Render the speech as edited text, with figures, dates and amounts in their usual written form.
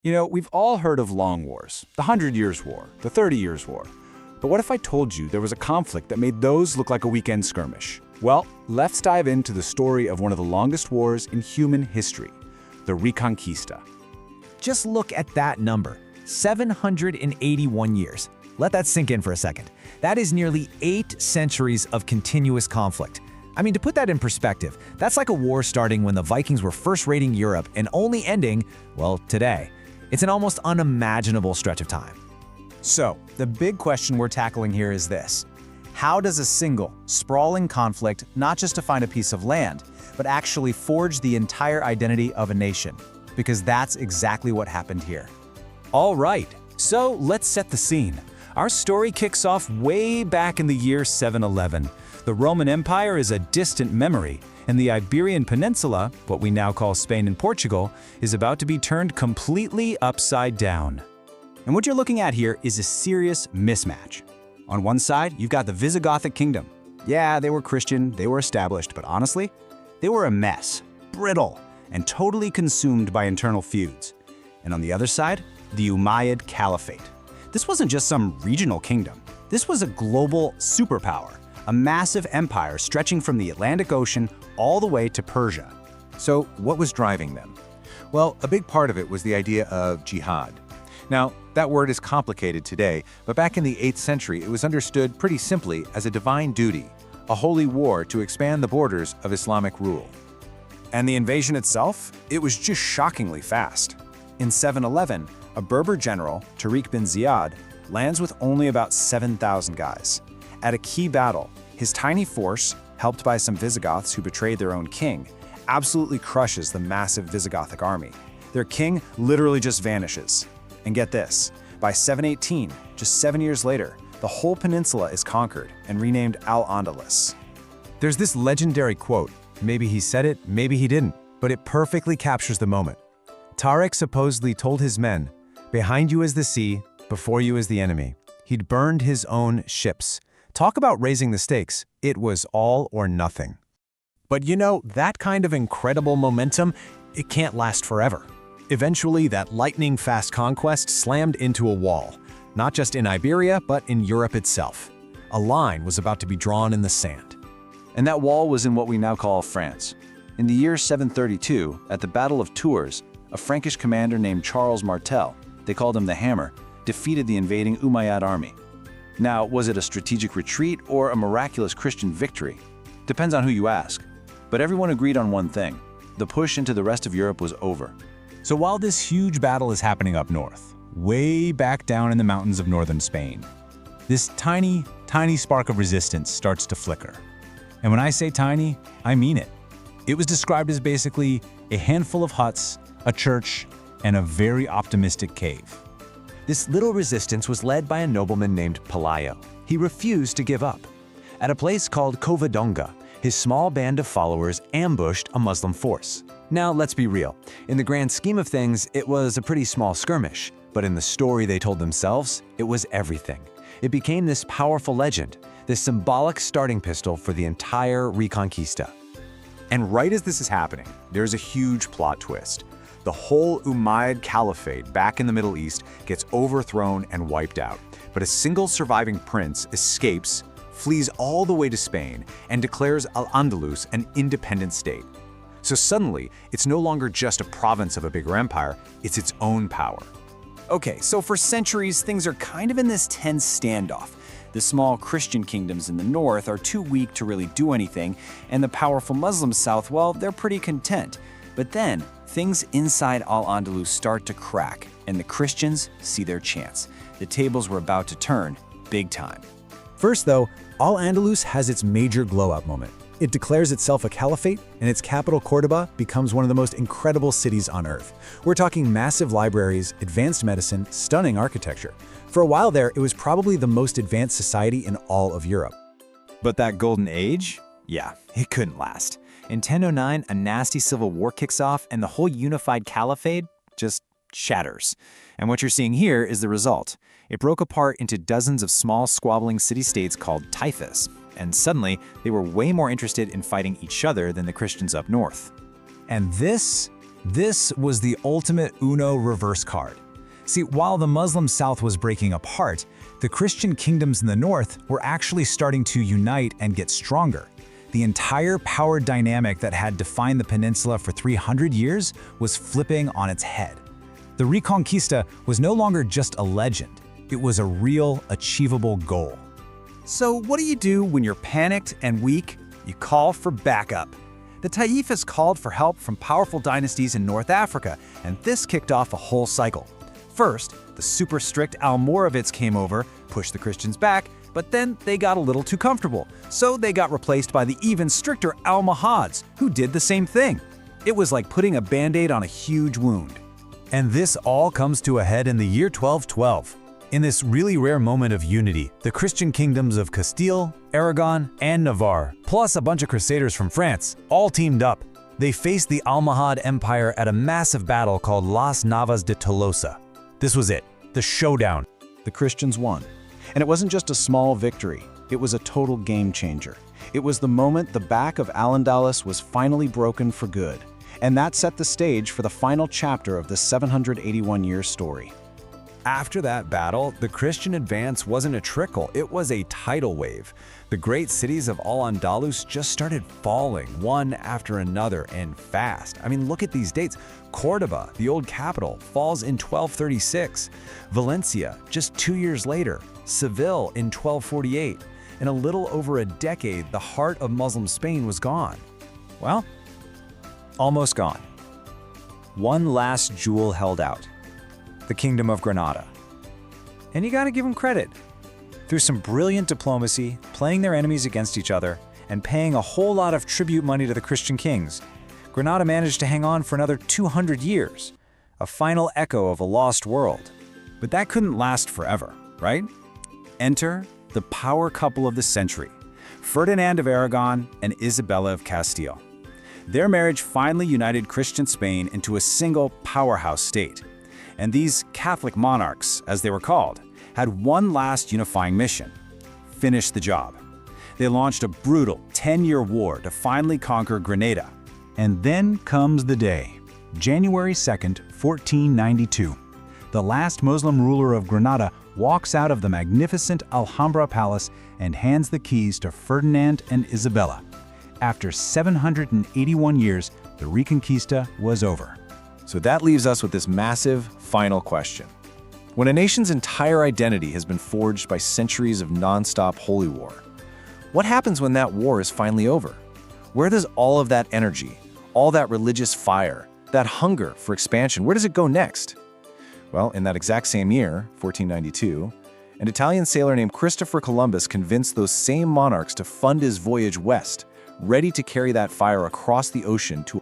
You know, we've all heard of long wars, the 100 Years' War, the 30 Years' War. But what if I told you there was a conflict that made those look like a weekend skirmish? Well, let's dive into the story of one of the longest wars in human history, the Reconquista. Just look at that number, 781 years. Let that sink in for a second. That is nearly 8 centuries of continuous conflict. I mean, to put that in perspective, that's like a war starting when the Vikings were first raiding Europe and only ending, well, today. It's an almost unimaginable stretch of time. So, the big question we're tackling here is this. How does a single, sprawling conflict not just define a piece of land, but actually forge the entire identity of a nation? Because that's exactly what happened here. All right, so let's set the scene. Our story kicks off way back in the year 711. The Roman Empire is a distant memory, and the Iberian Peninsula, what we now call Spain and Portugal, is about to be turned completely upside down. And what you're looking at here is a serious mismatch. On one side, you've got the Visigothic kingdom. Yeah, they were Christian, they were established, but honestly, they were a mess, brittle, and totally consumed by internal feuds. And on the other side, the Umayyad Caliphate. This wasn't just some regional kingdom. This was a global superpower, a massive empire stretching from the Atlantic Ocean all the way to Persia. So what was driving them? Well, a big part of it was the idea of jihad. Now, that word is complicated today, but back in the 8th century, it was understood pretty simply as a divine duty, a holy war to expand the borders of Islamic rule. And the invasion itself? It was just shockingly fast. In 711, a Berber general, Tariq bin Ziyad, lands with only about 7,000 guys. At a key battle, his tiny force, helped by some Visigoths who betrayed their own king, absolutely crushes the massive Visigothic army. Their king literally just vanishes. And get this, by 718, just 7 years later, the whole peninsula is conquered and renamed Al-Andalus. There's this legendary quote. Maybe he said it, maybe he didn't, but it perfectly captures the moment. Tariq supposedly told his men, "Behind you is the sea, before you is the enemy." He'd burned his own ships. Talk about raising the stakes. It was all or nothing. But you know, that kind of incredible momentum, it can't last forever. Eventually, that lightning-fast conquest slammed into a wall, not just in Iberia, but in Europe itself. A line was about to be drawn in the sand. And that wall was in what we now call France. In the year 732, at the Battle of Tours, a Frankish commander named Charles Martel, they called him the Hammer, defeated the invading Umayyad army. Now, was it a strategic retreat or a miraculous Christian victory? Depends on who you ask. But everyone agreed on one thing. The push into the rest of Europe was over. So while this huge battle is happening up north, way back down in the mountains of northern Spain, this tiny, tiny spark of resistance starts to flicker. And when I say tiny, I mean it. It was described as basically a handful of huts, a church, and a very optimistic cave. This little resistance was led by a nobleman named Pelayo. He refused to give up. At a place called Covadonga, his small band of followers ambushed a Muslim force. Now, let's be real. In the grand scheme of things, it was a pretty small skirmish, but in the story they told themselves, it was everything. It became this powerful legend, this symbolic starting pistol for the entire Reconquista. And right as this is happening, there's a huge plot twist. The whole Umayyad Caliphate back in the Middle East gets overthrown and wiped out. But a single surviving prince escapes, flees all the way to Spain, and declares Al-Andalus an independent state. So suddenly, it's no longer just a province of a bigger empire, it's its own power. Okay, so for centuries, things are kind of in this tense standoff. The small Christian kingdoms in the north are too weak to really do anything, and the powerful Muslim south, well, they're pretty content. But then, things inside Al-Andalus start to crack, and the Christians see their chance. The tables were about to turn, big time. First though, Al-Andalus has its major glow-up moment. It declares itself a caliphate, and its capital, Córdoba, becomes one of the most incredible cities on earth. We're talking massive libraries, advanced medicine, stunning architecture. For a while there, it was probably the most advanced society in all of Europe. But that golden age? Yeah, it couldn't last. In 1009, a nasty civil war kicks off, and the whole unified caliphate just shatters. And what you're seeing here is the result. It broke apart into dozens of small squabbling city-states called taifas. And suddenly, they were way more interested in fighting each other than the Christians up north. And this This was the ultimate Uno reverse card. See, while the Muslim South was breaking apart, the Christian kingdoms in the North were actually starting to unite and get stronger. The entire power dynamic that had defined the peninsula for 300 years was flipping on its head. The Reconquista was no longer just a legend. It was a real, achievable goal. So what do you do when you're panicked and weak? You call for backup. The Taifas called for help from powerful dynasties in North Africa, and this kicked off a whole cycle. First, the super strict Almoravids came over, pushed the Christians back, but then they got a little too comfortable, so they got replaced by the even stricter Almohads, who did the same thing. It was like putting a Band-Aid on a huge wound. And this all comes to a head in the year 1212. In this really rare moment of unity, the Christian kingdoms of Castile, Aragon, and Navarre, plus a bunch of crusaders from France, all teamed up. They faced the Almohad Empire at a massive battle called Las Navas de Tolosa. This was it, the showdown. The Christians won. And it wasn't just a small victory, it was a total game changer. It was the moment the back of Al-Andalus was finally broken for good. And that set the stage for the final chapter of the 781-year story. After that battle, the Christian advance wasn't a trickle, it was a tidal wave. The great cities of Al-Andalus just started falling, one after another, and fast. I mean, look at these dates. Córdoba, the old capital, falls in 1236. Valencia, just 2 years later. Seville in 1248. In a little over a decade, the heart of Muslim Spain was gone. Well, almost gone. One last jewel held out. The Kingdom of Granada. And you gotta give them credit. Through some brilliant diplomacy, playing their enemies against each other, and paying a whole lot of tribute money to the Christian kings, Granada managed to hang on for another 200 years, a final echo of a lost world. But that couldn't last forever, right? Enter the power couple of the century, Ferdinand of Aragon and Isabella of Castile. Their marriage finally united Christian Spain into a single powerhouse state. And these Catholic monarchs, as they were called, had one last unifying mission: finish the job. They launched a brutal 10-year war to finally conquer Granada. And then comes the day, January 2nd, 1492. The last Muslim ruler of Granada walks out of the magnificent Alhambra Palace and hands the keys to Ferdinand and Isabella. After 781 years, the Reconquista was over. So that leaves us with this massive final question. When a nation's entire identity has been forged by centuries of non-stop holy war, what happens when that war is finally over? Where does all of that energy, all that religious fire, that hunger for expansion, where does it go next? Well, in that exact same year, 1492, an Italian sailor named Christopher Columbus convinced those same monarchs to fund his voyage west, ready to carry that fire across the ocean to